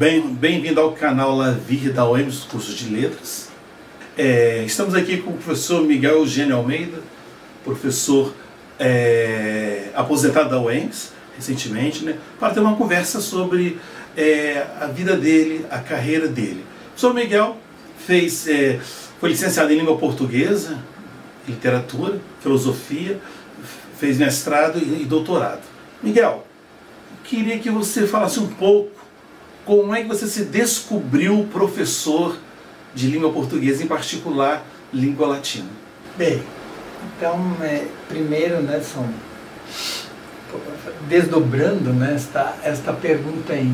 Bem-vindo ao canal Lavir da UEMS, cursos de letras. Estamos aqui com o professor Miguel Eugênio Almeida, professor aposentado da UEMS, recentemente, né, para ter uma conversa sobre a vida dele, a carreira dele. O professor Miguel foi licenciado em língua portuguesa, literatura, filosofia, fez mestrado e doutorado. Miguel, queria que você falasse um pouco como é que você se descobriu professor de língua portuguesa, em particular língua latina. Bem, então, primeiro, né, desdobrando, né, esta pergunta aí,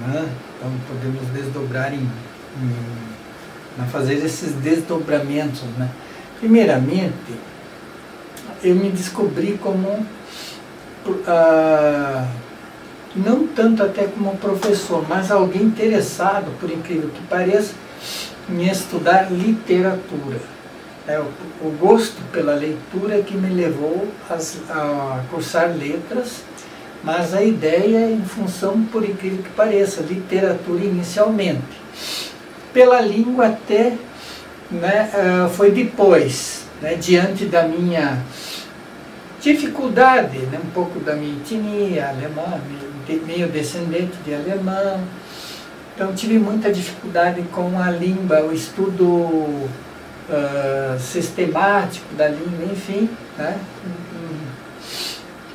né, então podemos desdobrar fazer esses desdobramentos, né. Primeiramente, eu me descobri como não tanto até como professor, mas alguém interessado, por incrível que pareça, em estudar literatura. O gosto pela leitura que me levou a cursar letras, mas a ideia em função, por incrível que pareça, literatura inicialmente. Pela língua até, né, foi depois, né, diante da minha dificuldade, né, um pouco da minha etnia alemã, meio descendente de alemão, então tive muita dificuldade com a língua, o estudo sistemático da língua, enfim, né,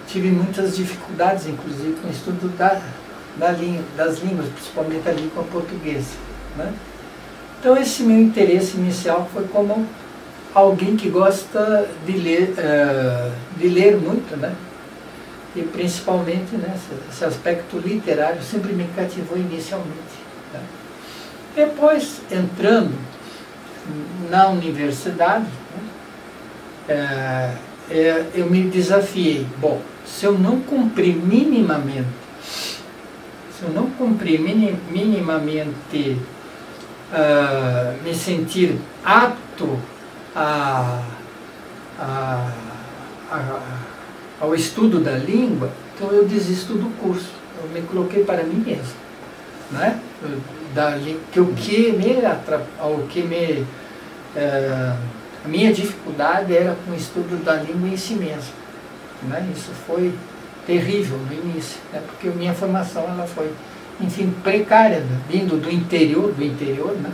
tive muitas dificuldades, inclusive, com o estudo das línguas, principalmente a língua portuguesa, né. Então esse meu interesse inicial foi como alguém que gosta de ler muito, né? E principalmente, né, esse aspecto literário sempre me cativou inicialmente. Tá? Depois, entrando na universidade, né, eu me desafiei. Bom, se eu não cumprir minimamente, me sentir apto ao estudo da língua, então eu desisto do curso. Eu me coloquei para mim mesmo, né? A minha dificuldade era com o estudo da língua em si mesmo, né? Isso foi terrível no início, né? Porque a minha formação ela foi, enfim, precária, né? Vindo do interior, né?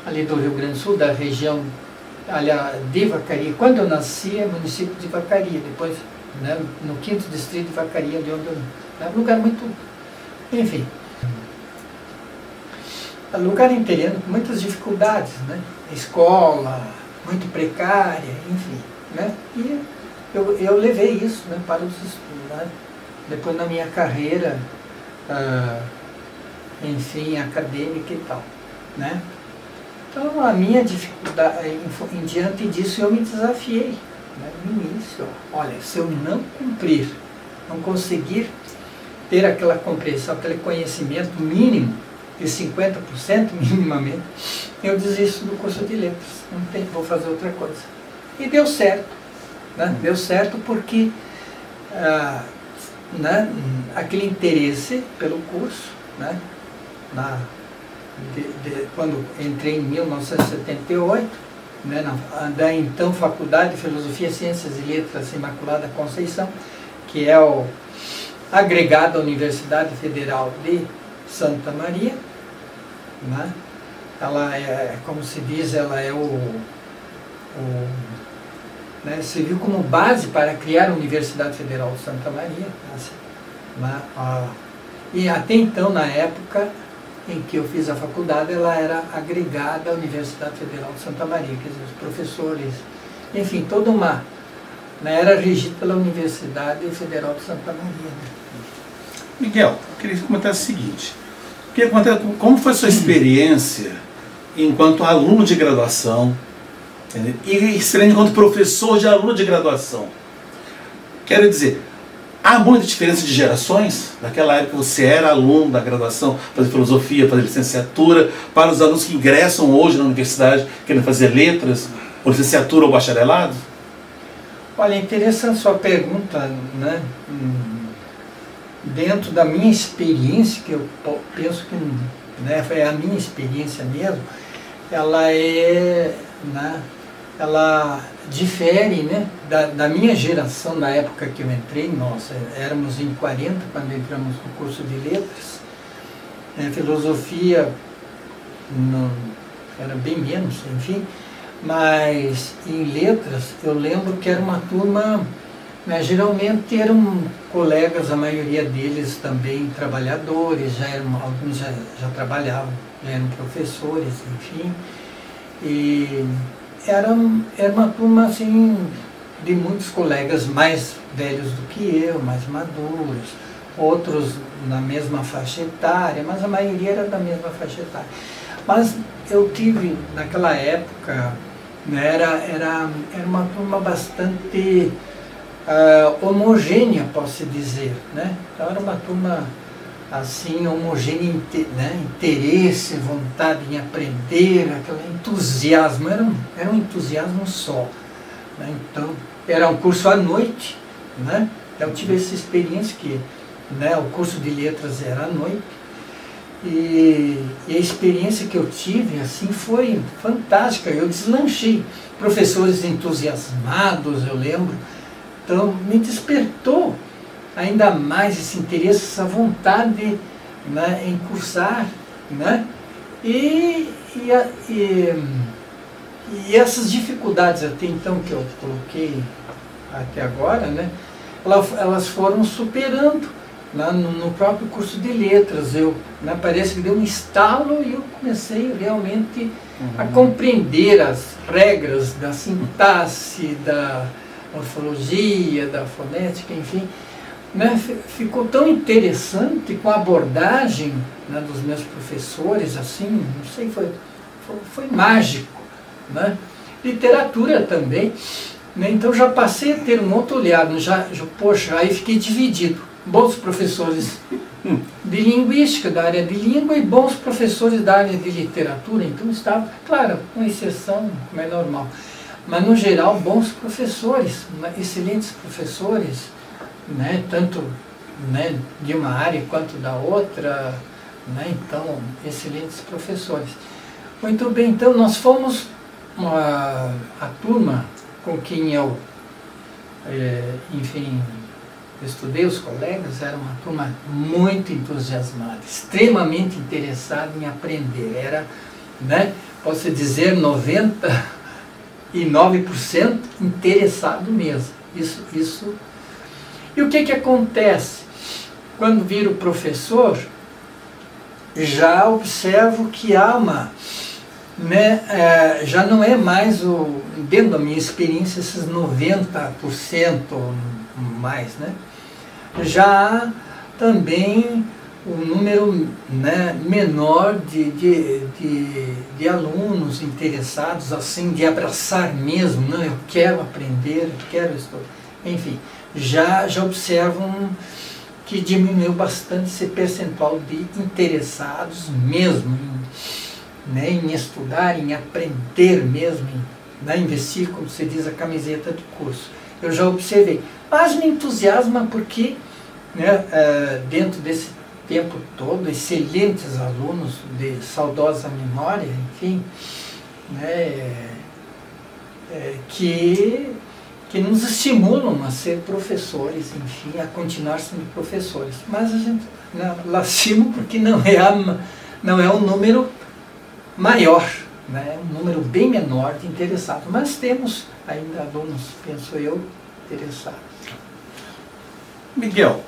Ali do Rio Grande do Sul, da região, aliás, de Vacaria. Quando eu nasci, é município de Vacaria, depois, né, no 5º distrito de Vacaria, de onde eu... É um lugar muito... Enfim. É um lugar interior com muitas dificuldades, né? Escola, muito precária, enfim, né? E eu levei isso, né, para os estudos, né? Depois na minha carreira, enfim, acadêmica e tal, né? Então, a minha dificuldade, em diante disso, eu me desafiei, né, no início. Olha, se eu não cumprir, não conseguir ter aquela compreensão, aquele conhecimento mínimo, de 50% minimamente, eu desisto do curso de letras, vou fazer outra coisa. E deu certo, né? Deu certo porque né, aquele interesse pelo curso, né, quando entrei em 1978, né, da então Faculdade de Filosofia, Ciências e Letras Imaculada Conceição, que é o agregado à Universidade Federal de Santa Maria, né? Ela é, como se diz, ela é né, serviu como base para criar a Universidade Federal de Santa Maria, né? E até então, na época em que eu fiz a faculdade, ela era agregada à Universidade Federal de Santa Maria, quer dizer, os professores, enfim, toda uma... Né, era regida pela Universidade Federal de Santa Maria. Né? Miguel, eu queria comentar o seguinte, como foi a sua experiência enquanto aluno de graduação, entendeu? E experiência enquanto professor de aluno de graduação? Quero dizer, há muita diferença de gerações? Naquela época você era aluno da graduação, fazer filosofia, fazer licenciatura, para os alunos que ingressam hoje na universidade, querendo fazer letras, ou licenciatura ou bacharelado? Olha, interessante sua pergunta, né? Dentro da minha experiência, que eu penso que né, foi a minha experiência mesmo, ela é, né, ela difere, né, da minha geração, da época que eu entrei. Nós éramos em 40 quando entramos no curso de letras, filosofia não, era bem menos, enfim, mas em letras eu lembro que era uma turma, né, geralmente eram colegas, a maioria deles também trabalhadores, alguns já trabalhavam, já eram professores, enfim, e era uma turma assim, de muitos colegas mais velhos do que eu, mais maduros, outros na mesma faixa etária, mas a maioria era da mesma faixa etária. Mas eu tive, naquela época, né, era uma turma bastante homogênea, posso dizer, né? Então era uma turma assim, homogênea, né? Interesse, vontade em aprender, aquele entusiasmo, era um entusiasmo só, né? Então era um curso à noite, né? Eu tive essa experiência que, né, o curso de letras era à noite, e a experiência que eu tive assim foi fantástica. Eu deslanchei, professores entusiasmados, eu lembro. Então, me despertou ainda mais esse interesse, essa vontade, né, em cursar, né? E essas dificuldades até então que eu coloquei até agora, né, elas foram superando lá no próprio curso de letras. Né, parece que deu um estalo e eu comecei realmente a compreender as regras da sintaxe, da morfologia, da fonética, enfim, né, ficou tão interessante com a abordagem, né, dos meus professores, assim, não sei, foi mágico, né? Literatura também, né? Então já passei a ter um outro olhar, poxa, aí fiquei dividido, bons professores de linguística, da área de língua, e bons professores da área de literatura. Então estava, claro, com exceção, como é normal, mas no geral bons professores, excelentes professores, né, tanto, né, de uma área quanto da outra, né, então excelentes professores. Muito bem, então nós fomos a turma com quem eu, enfim, estudei, os colegas, era uma turma muito entusiasmada, extremamente interessada em aprender, era, né, posso dizer, 99% interessado mesmo. Isso. E o que acontece? Quando viro professor, já observo que há uma, né, já não é mais, dentro da minha experiência, esses 90% mais, né? Já há também um número, né, menor de alunos interessados, assim, de abraçar mesmo, não, eu quero aprender, eu quero estudar, enfim, já observam que diminuiu bastante esse percentual de interessados mesmo né, em estudar, em aprender mesmo, né, investir, como se diz, a camiseta de curso. Eu já observei, mas me entusiasma porque, né, dentro desse tempo todo, excelentes alunos de saudosa memória, enfim, né, que nos estimulam a ser professores, enfim, a continuar sendo professores. Mas a gente, né, lastimo porque não é um número maior, né, é um número bem menor de interessados, mas temos ainda alunos, penso eu, interessados. Miguel,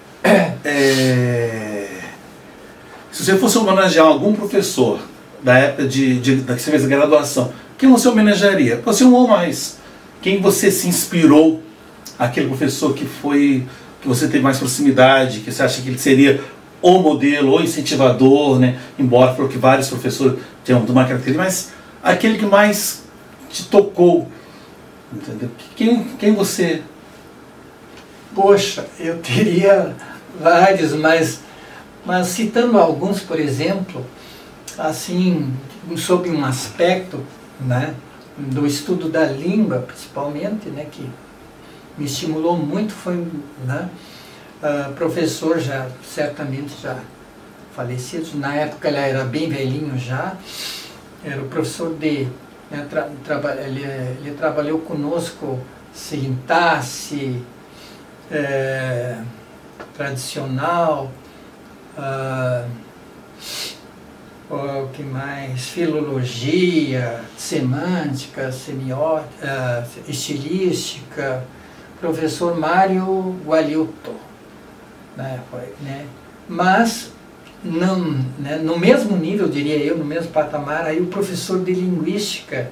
se você fosse homenagear algum professor da época da que você fez a graduação, quem você homenagearia? Pode ser um ou mais. Quem você se inspirou, aquele professor que você teve mais proximidade, que você acha que ele seria o modelo, o incentivador, né? Embora falou que vários professores tenham uma característica, mas aquele que mais te tocou, entendeu? Quem você... Poxa, eu teria vários, mas citando alguns, por exemplo, assim, sobre um aspecto, né, do estudo da língua, principalmente, né, que me estimulou muito, foi, né, professor, certamente já falecido, na época ele era bem velhinho já, era o professor D. Né, ele trabalhou conosco sintaxe tradicional, o que mais? Filologia, semântica, semiótica, estilística, professor Mário Gualiuto, né, mas não, né, no mesmo nível, diria eu, no mesmo patamar, aí o professor de linguística,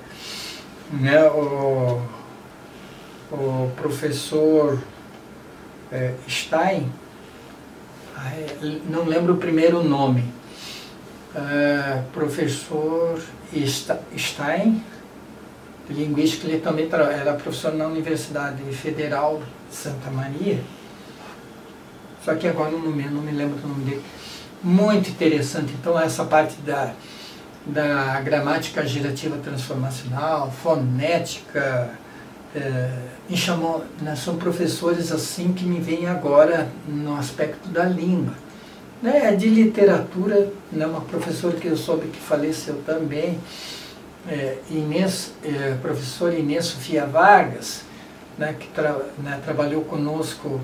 né, o professor Stein, não lembro o primeiro nome, professor Stein, de linguística, ele também era professor na Universidade Federal de Santa Maria, só que agora não me lembro do nome dele. Muito interessante, então, essa parte da gramática gerativa transformacional, fonética, me chamou, né, são professores assim que me vêm agora no aspecto da língua. Né, de literatura, né, uma professora que eu soube que faleceu também, professora Inês Sofia Vargas, né, que trabalhou conosco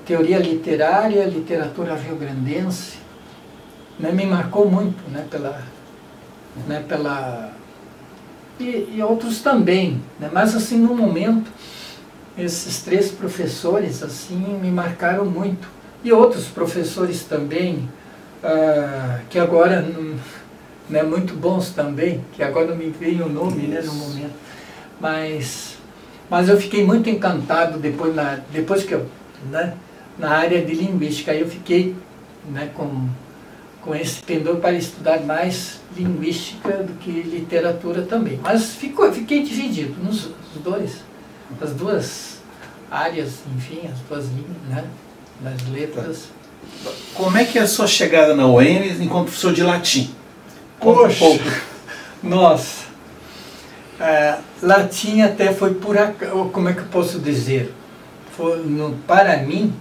teoria literária, literatura rio-grandense, né, me marcou muito, né, e outros também, né, mas assim no momento esses 3 professores assim me marcaram muito, e outros professores também que agora, né, muito bons também, que agora não me vem o nome, né, no momento, mas eu fiquei muito encantado depois que eu, né, na área de linguística, aí eu fiquei, né, com esse pendor para estudar mais linguística do que literatura também. Mas fiquei dividido as duas áreas, enfim, as duas línguas, né, das letras. Como é que é a sua chegada na UEM enquanto professor de latim? Poxa, nossa! Latim até foi por acaso, como é que eu posso dizer? Para mim,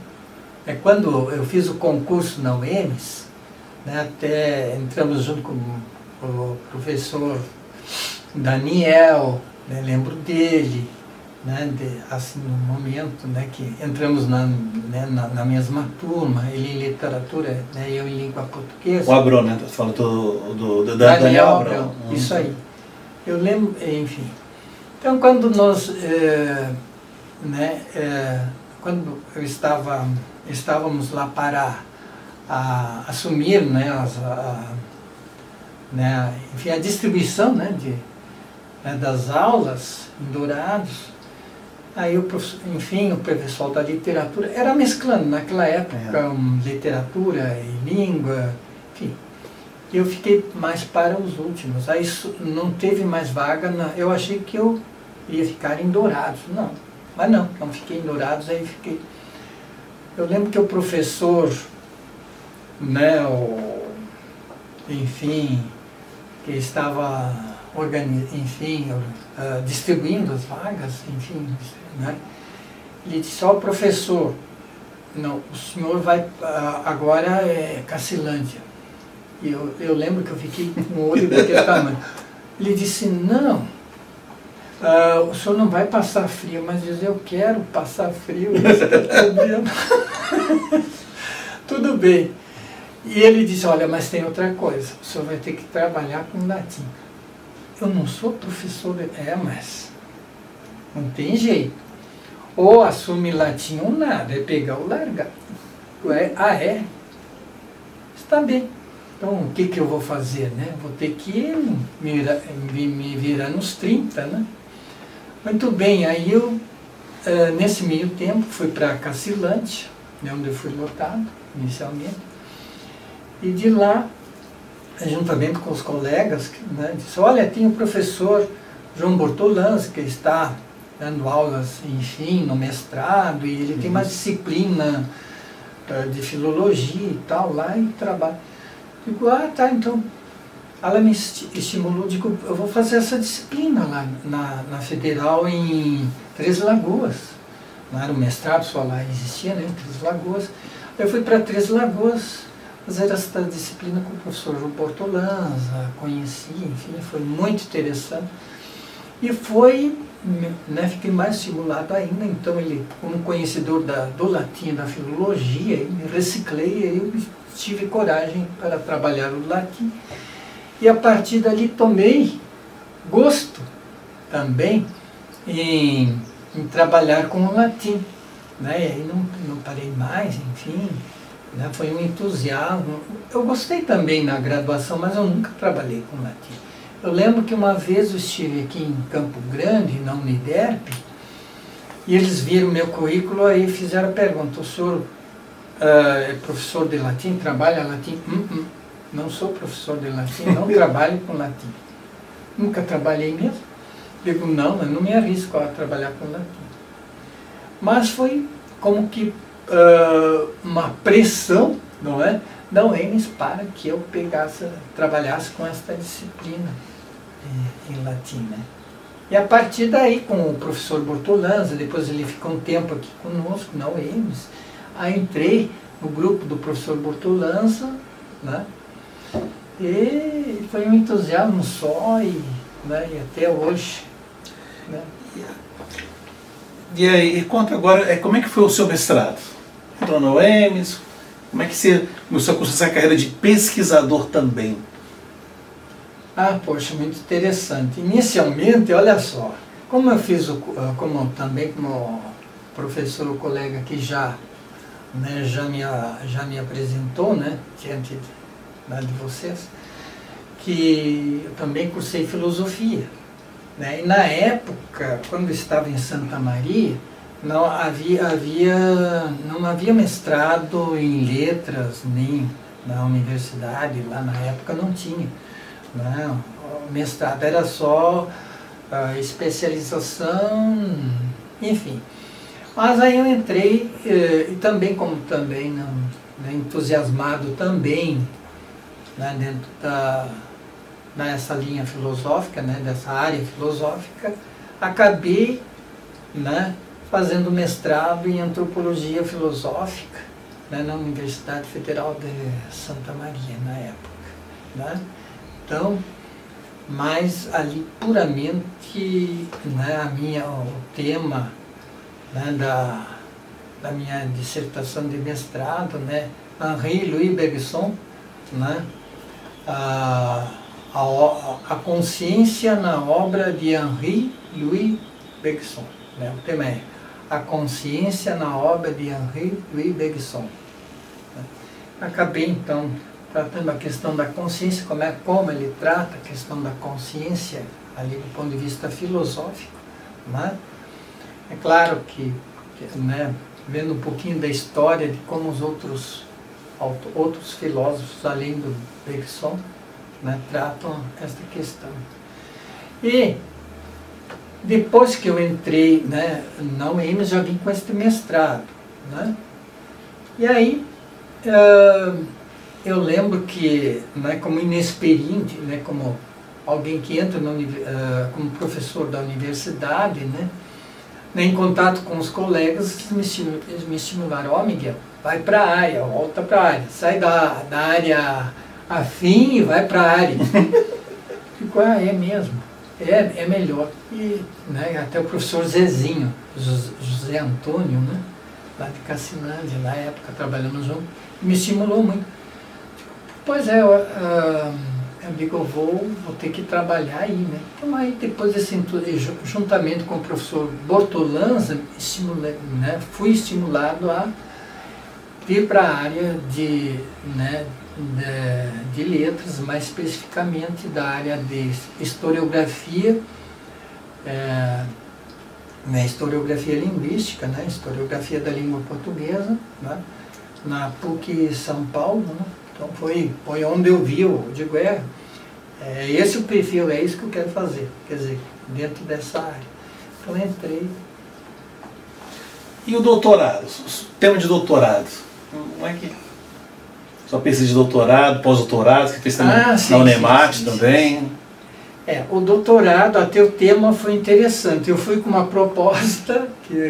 quando eu fiz o concurso na UEMS, né, até entramos junto com o professor Daniel, né, lembro dele, né, assim, no momento, né, que entramos na mesma turma, ele em literatura, né, eu em língua portuguesa. O Abrão, né? Você falou do Daniel Abrão. Isso aí. Eu lembro, enfim. Então, quando nós, quando estávamos lá para assumir, né, enfim, a distribuição, né, das aulas em Dourados, aí o pessoal da literatura era mesclando naquela época literatura e língua, enfim. Eu fiquei mais para os últimos, aí não teve mais vaga, eu achei que eu ia ficar em Dourados, mas não fiquei em Dourados, aí fiquei. Eu lembro que o professor, né, enfim, que estava distribuindo as vagas, enfim, né, ele disse: ó, professor, não, o senhor vai, agora é Cacilândia. E eu lembro que eu fiquei com o olho daquele tamanho. Ele disse: não, o senhor não vai passar frio, mas diz: eu quero passar frio. Tudo bem. E ele disse: olha, mas tem outra coisa, o senhor vai ter que trabalhar com latim. Eu não sou professor, mas não tem jeito. Ou assume latim ou nada, é pegar ou largar. Está bem. Então, o que eu vou fazer, né? Vou ter que me virar nos 30, né? Muito bem, aí eu, nesse meio tempo, fui para Cacilândia, né, onde eu fui lotado, inicialmente, e de lá, juntamente com os colegas, né, disse: olha, tem o professor João Bortolans, que está dando aulas, enfim, no mestrado, e ele tem uma disciplina de filologia e tal, lá, e trabalha. Digo: tá, então, ela me estimulou, digo: eu vou fazer essa disciplina lá na Federal em Três Lagoas. Não era o mestrado, só lá existia, né, em Três Lagoas. Eu fui para Três Lagoas, fazer esta disciplina com o professor João Bortolanza, conheci, enfim, foi muito interessante. E foi, né, fiquei mais estimulado ainda, então ele, como conhecedor do latim e da filologia, eu me reciclei, eu tive coragem para trabalhar o latim. E a partir dali tomei gosto também em trabalhar com o latim, né? E aí não parei mais, enfim, né? Foi um entusiasmo. Eu gostei também na graduação, mas eu nunca trabalhei com latim. Eu lembro que uma vez eu estive aqui em Campo Grande, na Uniderp, e eles viram meu currículo e fizeram a pergunta: o senhor é professor de latim, trabalha latim? Não sou professor de latim, não trabalho com latim. Nunca trabalhei mesmo. Digo, não, eu não me arrisco a trabalhar com latim. Mas foi como que uma pressão, não é? Da UEMS para que eu trabalhasse com esta disciplina em latim, né? E a partir daí, com o professor Bortolanza, depois ele ficou um tempo aqui conosco na UEMS, aí entrei no grupo do professor Bortolanza, né? E foi um entusiasmo só, né? E até hoje, né? E aí, conta agora, como é que foi o seu mestrado? Entrou na UEMS, como é que você começou a construir essa carreira de pesquisador também? Ah, poxa, muito interessante. Inicialmente, olha só, como eu fiz, como o professor, o colega que já me apresentou, né, diante de vocês, que eu também cursei filosofia, né? E na época, quando eu estava em Santa Maria, não havia mestrado em letras, nem na universidade, lá na época não tinha. Não, o mestrado era só especialização, enfim. Mas aí eu entrei, e também, entusiasmado também, né, dentro dessa linha filosófica, né, dessa área filosófica, acabei, né, fazendo mestrado em antropologia filosófica, né, na Universidade Federal de Santa Maria, na época, né? Então, mas ali puramente, né, o tema, né, da minha dissertação de mestrado, né, Henri Louis Bergson, né, a consciência na obra de Henri Louis Bergson, né, o tema é a consciência na obra de Henri Louis Bergson. Acabei então tratando a questão da consciência, como ele trata a questão da consciência ali do ponto de vista filosófico, né? É claro que né, vendo um pouquinho da história de como os outros filósofos, além do Bergson, né, tratam esta questão. E depois que eu entrei, né, na UEMS, já vim com este mestrado, né? E aí eu lembro que, né, como inexperiente, né, como alguém que entra como professor da universidade, né, em contato com os colegas, eles me estimularam: ó, Miguel, vai para a área, volta para a área, sai da área afim e vai para a área. Fico, é mesmo, é melhor. E, né, até o professor Zezinho, José Antônio, né, lá de Cassinândia, na época, trabalhando junto, me estimulou muito. Pois é, eu digo, eu vou ter que trabalhar aí, né? Então aí depois juntamente com o professor Bortolanza, fui estimulado a ir para a área de letras, mais especificamente da área de historiografia, historiografia linguística, né? Historiografia da língua portuguesa, né? Na PUC São Paulo, né? Então foi onde eu vi, eu digo, esse o perfil, é isso que eu quero fazer, quer dizer, dentro dessa área. Então entrei. E o doutorado, o tema de doutorado, como é que... Só pesquisa de doutorado, pós-doutorado, que fez também na Unemate também. O doutorado, até o tema foi interessante. Eu fui com uma proposta,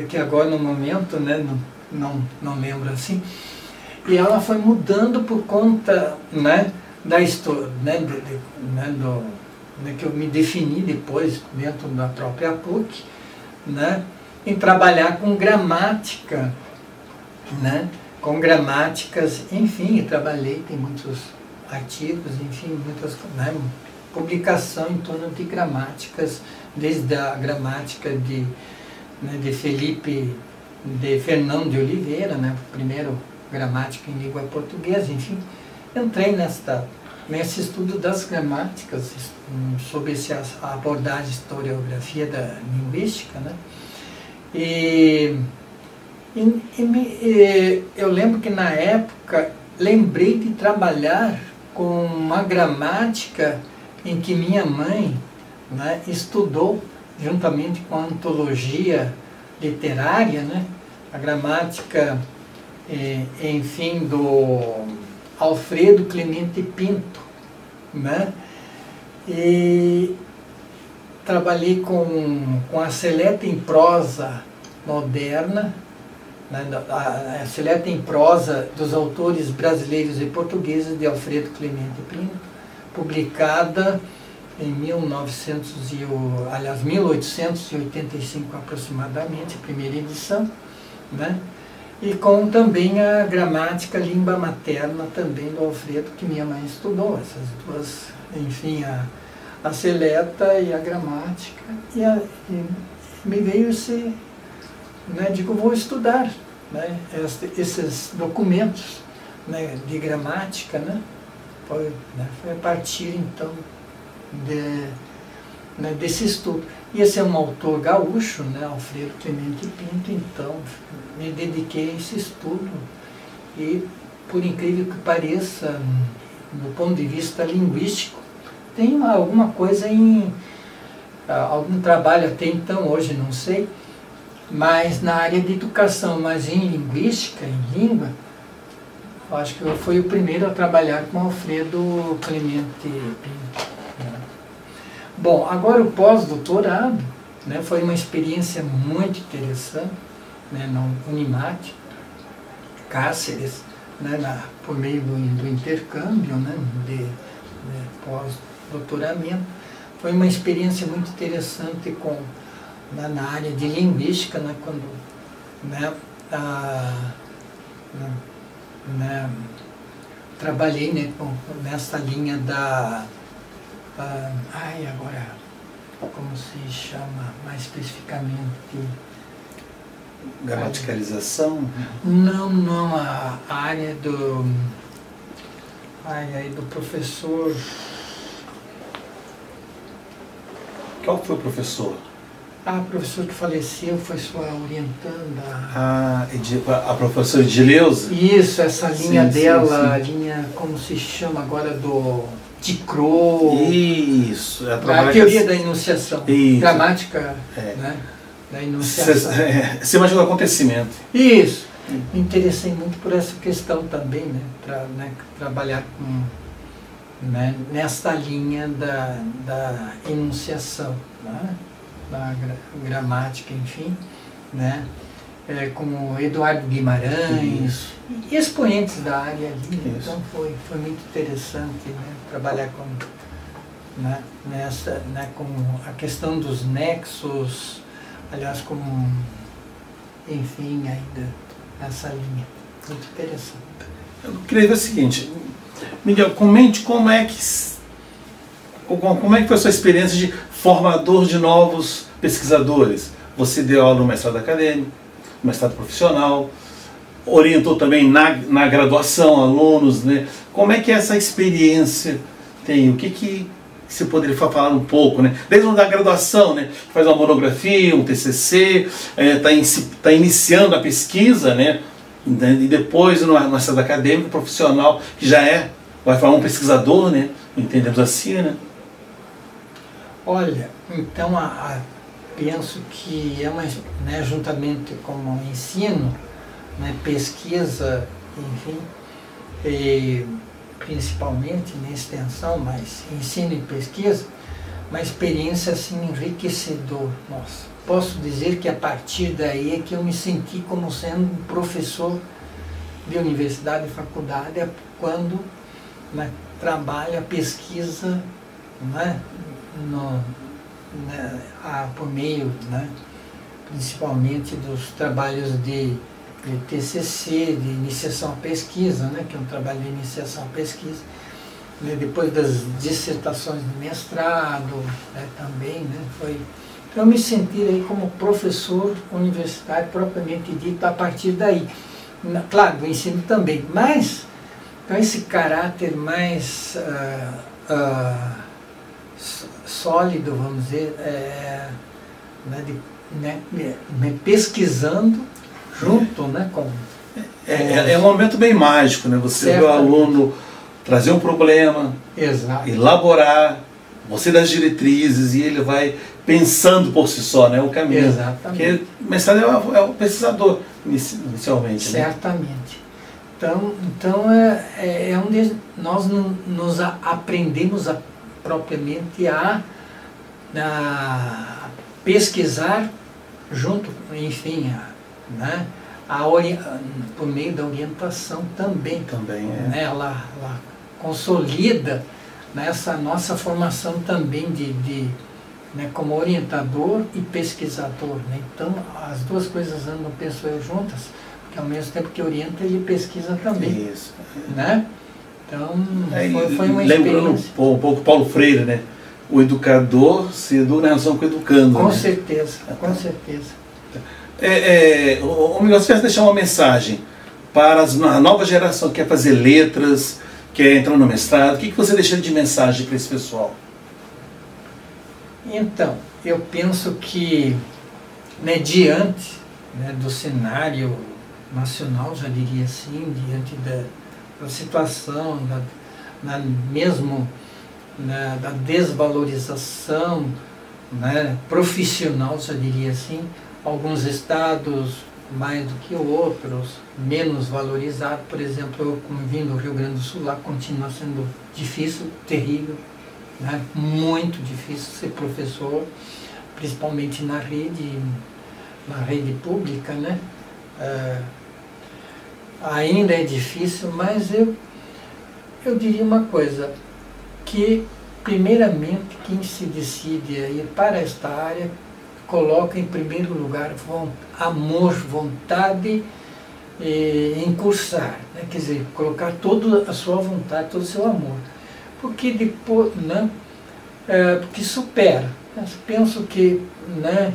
que agora no momento, né, não lembro assim, E ela foi mudando por conta, né, da história, né, que eu me defini depois dentro da própria PUC, né, em trabalhar com gramática, né, com gramáticas, enfim, eu trabalhei, tem muitos artigos, enfim, muitas, né, publicação em torno de gramáticas, desde a gramática de, né, de Fernão de Oliveira, né, primeiro gramática em língua portuguesa, enfim, entrei nesse estudo das gramáticas, sobre a abordagem historiografia da linguística, né, eu lembro que na época lembrei de trabalhar com uma gramática em que minha mãe, né, estudou juntamente com a antologia literária, né, a gramática, enfim, do Alfredo Clemente Pinto, né, e trabalhei com a seleta em prosa moderna, né, a seleta em prosa dos autores brasileiros e portugueses de Alfredo Clemente Pinto, publicada em 1885 aproximadamente, a primeira edição, né? E com também a gramática língua materna também do Alfredo, que minha mãe estudou, essas duas, enfim, a seleta e a gramática, e me veio esse, né, digo, vou estudar, né, esses documentos, né, de gramática, né? Foi a partir, então, desse estudo. E esse é um autor gaúcho, né, Alfredo Clemente Pinto, então me dediquei a esse estudo e, por incrível que pareça, do ponto de vista linguístico, tem alguma coisa algum trabalho até então, hoje não sei, mas na área de educação, mas em linguística, em língua, acho que eu fui o primeiro a trabalhar com Alfredo Clemente Pinto. Bom, agora o pós-doutorado, né, foi uma experiência muito interessante, né, no Unimat, Cáceres, né, por meio do intercâmbio, né, de pós-doutoramento. Foi uma experiência muito interessante na área de linguística, né, quando, né, trabalhei, né, nessa linha agora, como se chama mais especificamente? Gramaticalização? Não, a área do professor. Qual foi o professor? A professora que faleceu foi sua orientanda. A professora Edileuza? Isso, essa linha dela, sim. a linha, como se chama agora, de Crow. Isso. A teoria da enunciação. Isso. Gramática, né, da enunciação. Você imagina o acontecimento. Isso. Me interessei muito por essa questão também, né, para, né, trabalhar né, nessa linha da enunciação, né, da gramática, enfim, né, como Eduardo Guimarães, e expoentes da área ali, né, então foi muito interessante, né, trabalhar né, com a questão dos nexos, aliás, enfim, ainda essa linha, muito interessante. Eu queria ver o seguinte, Miguel, comente como é que foi a sua experiência de formador de novos pesquisadores. Você deu aula no mestrado acadêmico, no mestrado profissional, orientou também na graduação alunos, né? Como é que essa experiência tem? O que você poderia falar um pouco, né? Desde da graduação, né? Faz uma monografia, um TCC, está iniciando a pesquisa, né? E depois no mestrado acadêmico, profissional, que já vai falar um pesquisador, né? Entendemos assim, né? Olha, então penso que né, juntamente com o ensino, né, pesquisa, enfim, e principalmente na extensão, mas ensino e pesquisa, uma experiência assim enriquecedora. Nossa, posso dizer que a partir daí é que eu me senti como sendo um professor de universidade e faculdade é quando, né, trabalha, pesquisa, né, por meio, né, principalmente dos trabalhos de TCC, de iniciação à pesquisa, né, que é um trabalho de iniciação à pesquisa, né, depois das dissertações de mestrado, né, também, né, foi... Então, eu me senti aí como professor universitário propriamente dito a partir daí. Claro, do ensino também, mas com esse caráter mais sólido, vamos dizer, pesquisando junto, né, com... É um momento bem mágico, né? Você vê o aluno trazer um problema, exato, elaborar, você dá as diretrizes e ele vai pensando por si só, né, o caminho. Exatamente. Porque o mestrado é o pesquisador, inicialmente. Certamente. Né? Então é onde nós nos aprendemos propriamente a pesquisar junto, enfim, né, por meio da orientação também. Também né, ela consolida nessa nossa formação também né, como orientador e pesquisador. Né? Então, as duas coisas andam, penso eu, juntas, porque ao mesmo tempo que orienta, ele pesquisa também. Isso. Né? Então, foi uma lembrando experiência. um pouco Paulo Freire, né? O educador se educa na relação com o educando. Com né? certeza, com certeza. O Miguel, você quer deixar uma mensagem para a nova geração que quer fazer letras, quer entrar no mestrado, o que você deixa de mensagem para esse pessoal? Então, eu penso que, né, diante, né, do cenário nacional, já diria assim, diante da situação, mesmo da desvalorização, né, profissional, já diria assim, alguns estados mais do que outros, menos valorizado. Por exemplo, eu, como vim do Rio Grande do Sul, lá continua sendo difícil, terrível, né? Muito difícil ser professor, principalmente na rede pública, né? Ainda é difícil, mas eu diria uma coisa, que primeiramente quem se decide a ir para esta área coloca em primeiro lugar amor, vontade em cursar, né? Quer dizer, colocar toda a sua vontade, todo o seu amor, porque depois, né, porque supera. Eu penso que, né,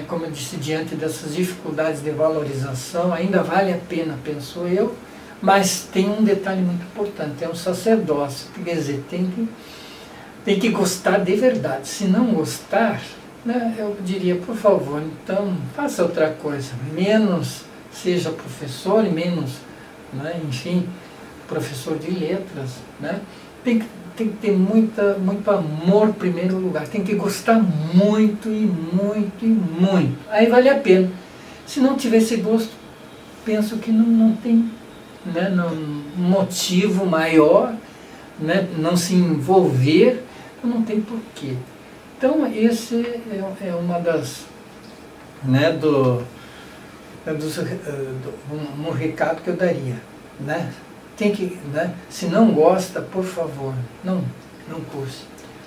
como eu disse, diante dessas dificuldades de valorização, ainda vale a pena, penso eu, mas tem um detalhe muito importante, é um sacerdócio, quer dizer, tem que gostar de verdade. Se não gostar, né, eu diria, por favor, então faça outra coisa, menos seja professor e menos, né, enfim, professor de letras, né? Tem que ter muito amor em primeiro lugar, tem que gostar muito e muito e muito, aí vale a pena. Se não tiver esse gosto, penso que não tem, né, motivo maior, né, não se envolver, não tem porquê. Então esse é uma das, né, um recado que eu daria, né? Tem que, né, se não gosta, por favor, não curse.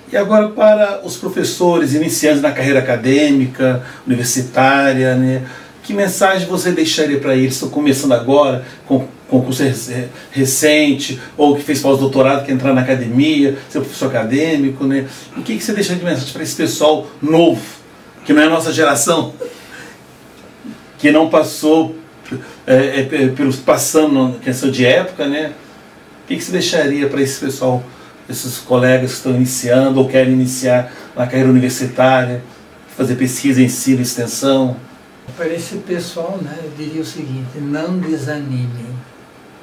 E agora para os professores iniciantes na carreira acadêmica, universitária, né, que mensagem você deixaria para eles? Estão começando agora, com concurso recente, ou que fez pós-doutorado, quer entrar na academia, ser professor acadêmico, né? O que você deixa de mensagem para esse pessoal novo, que não é a nossa geração, que não passou passando questão de época, né? O que você deixaria para esse pessoal, esses colegas que estão iniciando ou querem iniciar na carreira universitária, fazer pesquisa, ensino, extensão? Para esse pessoal, né, eu diria o seguinte: não desanimem,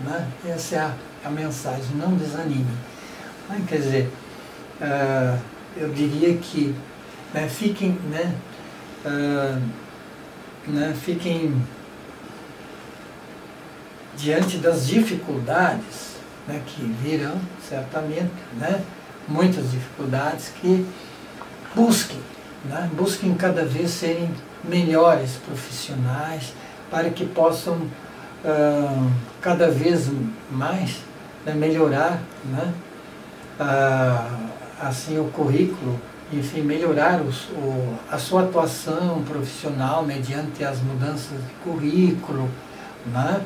né? Essa é a mensagem, não desanimem. Quer dizer, eu diria que, né, fiquem diante das dificuldades, né, que virão, certamente, né, muitas dificuldades, que busquem cada vez serem melhores profissionais, para que possam cada vez mais, né, melhorar, né, assim, o currículo, enfim, melhorar a sua atuação profissional mediante as mudanças de currículo, né?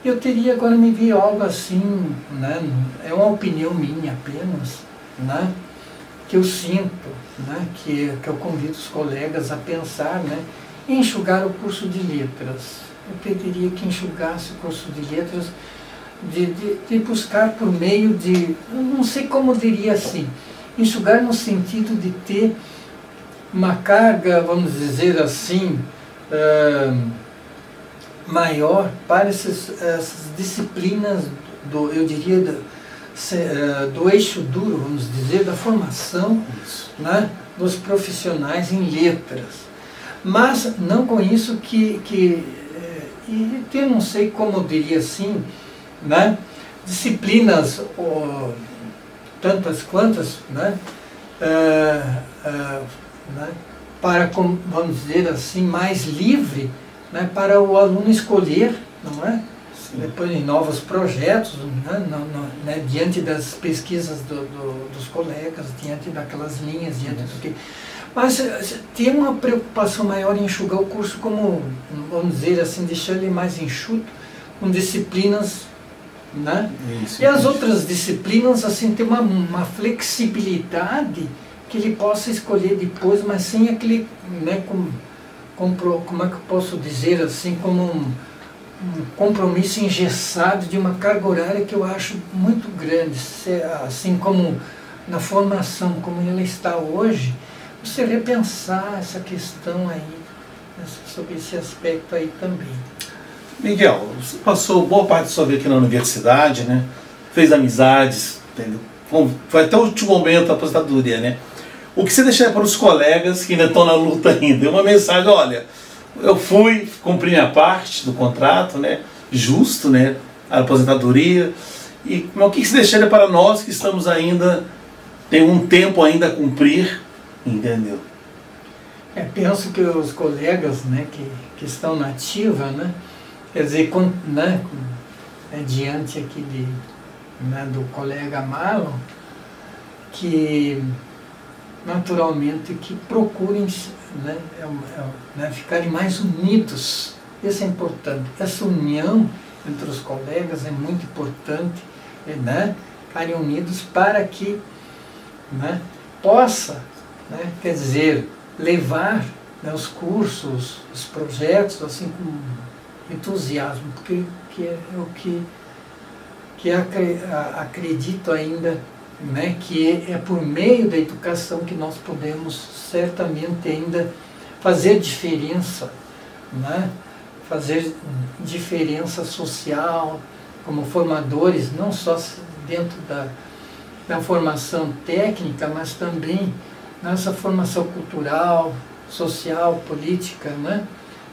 Eu teria, agora me veio algo assim, né, é uma opinião minha apenas, né, que eu sinto, né, que eu convido os colegas a pensar, né, em enxugar o curso de letras. Eu pediria que enxugasse o curso de letras, de buscar por meio de, não sei como diria assim, enxugar no sentido de ter uma carga, vamos dizer assim, maior para essas disciplinas, eu diria, do eixo duro, vamos dizer, da formação, né, dos profissionais em letras. Mas não com isso que eu não sei como eu diria assim, né, disciplinas, tantas quantas, né, né, para, vamos dizer assim, mais livre, né, para o aluno escolher, não é? Sim. Depois em novos projetos, né, diante das pesquisas dos colegas, diante daquelas linhas, diante do que... Mas tem uma preocupação maior em enxugar o curso como, vamos dizer assim, deixar ele mais enxuto, com disciplinas, né? Isso, e as outras disciplinas, assim, tem uma flexibilidade que ele possa escolher depois, mas sem aquele, né, como é que eu posso dizer assim, como um compromisso engessado de uma carga horária que eu acho muito grande, assim como na formação, como ela está hoje, você repensar essa questão aí, sobre esse aspecto aí também. Miguel, você passou boa parte da sua vida aqui na universidade, né? Fez amizades, entendeu? Foi até o último momento da aposentadoria, né? O que você deixaria para os colegas que ainda estão na luta ainda? Uma mensagem, olha, eu fui, cumpri minha parte do contrato, né? Justo, né? A aposentadoria. E o que você deixaria para nós que estamos ainda, tem um tempo ainda a cumprir, entendeu? Penso que os colegas, né, que estão na ativa, né? Quer dizer, diante aqui né, do colega Marlon, que naturalmente que procurem, né, ficarem mais unidos. Isso é importante. Essa união entre os colegas é muito importante, né, ficarem unidos para que, né, possa, né, quer dizer, levar, né, os cursos, os projetos, assim, com entusiasmo, porque é o que acredito ainda, né, que é por meio da educação que nós podemos certamente ainda fazer diferença, né, fazer diferença social, como formadores, não só dentro da formação técnica, mas também nessa formação cultural, social, política, né?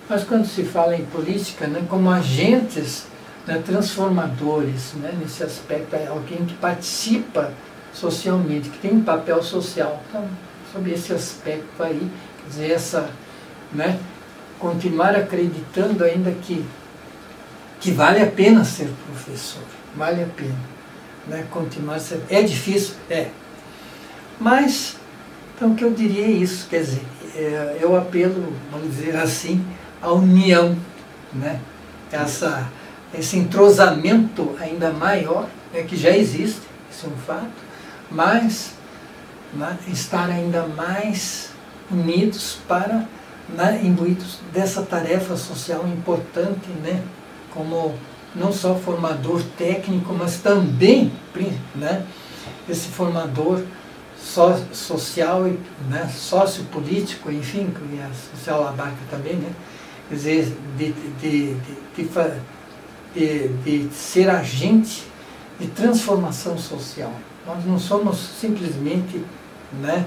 Mas quando se fala em política, né, como agentes, né, transformadores, né, nesse aspecto, é alguém que participa socialmente, que tem um papel social. Então, sobre esse aspecto aí, quer dizer, né, continuar acreditando ainda que vale a pena ser professor, vale a pena, né, continuar a ser, é difícil, mas, então o que eu diria é isso, quer dizer, eu apelo, vamos dizer assim, à união, né, esse entrosamento ainda maior, né, que já existe, isso é um fato, mas, né, estar ainda mais unidos para, né, imbuídos dessa tarefa social importante, né, como não só formador técnico, mas também, né, esse formador social, né, sociopolítico, enfim, e a social abarca também, né, quer dizer, de ser agente de transformação social. Nós não somos simplesmente, né,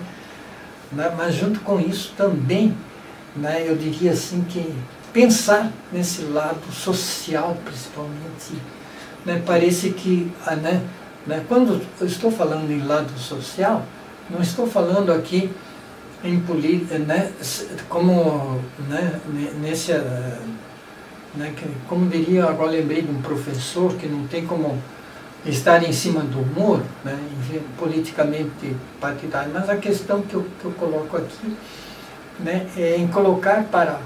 mas junto com isso também, né, eu diria assim que pensar nesse lado social, principalmente, né, parece que, né, quando eu estou falando em lado social, não estou falando aqui em política, né, como, né, né, que, como diria, agora lembrei de um professor que não tem como estar em cima do muro, né, politicamente partidário, mas a questão que eu coloco aqui, né, é em colocar para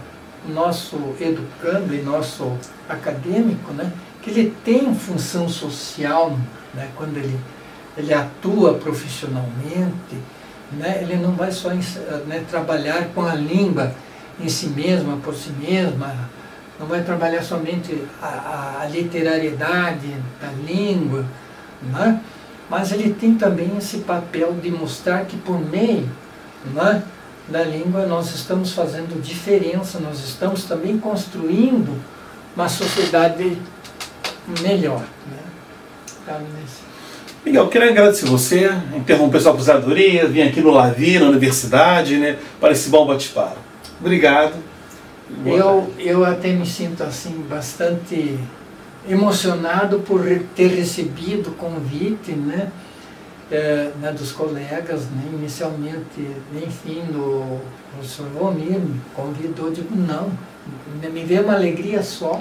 o nosso educando e nosso acadêmico, né, que ele tem função social, né, quando ele atua profissionalmente, né, ele não vai só né, trabalhar com a língua em si mesma, por si mesma, não vai trabalhar somente a literariedade da língua, né, mas ele tem também esse papel de mostrar que por meio, né, da língua nós estamos fazendo diferença, nós estamos também construindo uma sociedade melhor. Né? Tá, Miguel, quero agradecer você, interromper sua aposentadoria, vim aqui no Lavi, na universidade, né, para esse bom bate-papo. Obrigado. Eu até me sinto assim bastante emocionado por ter recebido o convite, né, dos colegas, né, inicialmente, enfim, o professor Vomir me convidou, digo não, me veio uma alegria só,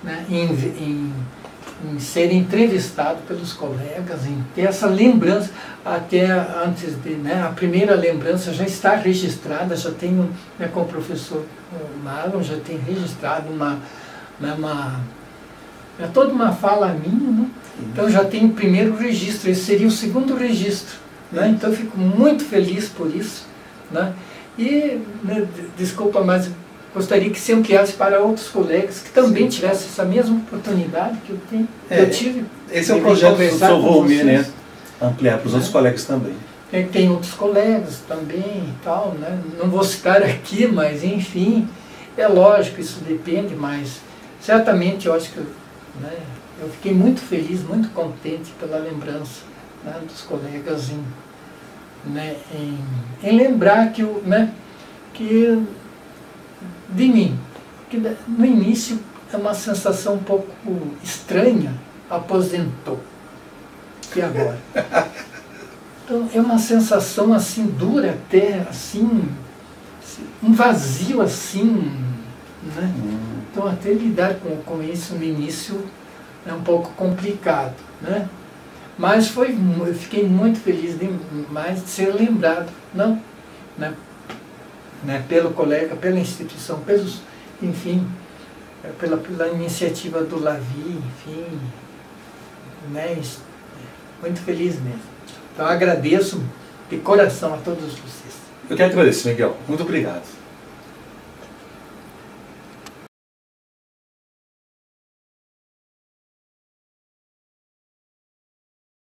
né, em ser entrevistado pelos colegas, em ter essa lembrança, até antes de, né, a primeira lembrança já está registrada, já tenho, né, com o professor Marlon, já tenho registrado toda uma fala minha, né? Então já tenho o primeiro registro, esse seria o segundo registro, né? Então eu fico muito feliz por isso, né? E, né, desculpa, mas gostaria que se ampliasse para outros colegas que também tivessem essa mesma oportunidade que eu tenho, que eu tive. Esse é o projeto do professor Volmir, né? Ampliar para os outros colegas também. Tem outros colegas também e tal, né? Não vou citar aqui, mas enfim, é lógico, isso depende, mas certamente eu acho que, né, eu fiquei muito feliz, muito contente pela lembrança, né, dos colegas em lembrar que, né, que de mim, que no início é uma sensação um pouco estranha, aposentou, e agora? Então é uma sensação assim dura até, assim, um vazio assim, né? Então até lidar com isso no início é um pouco complicado, né? Mas eu fiquei muito feliz demais de ser lembrado, não, né, pelo colega, pela instituição, enfim, pela iniciativa do Lavi, enfim, né, muito feliz mesmo. Então agradeço de coração a todos vocês. Eu quero agradecer, Miguel. Muito obrigado.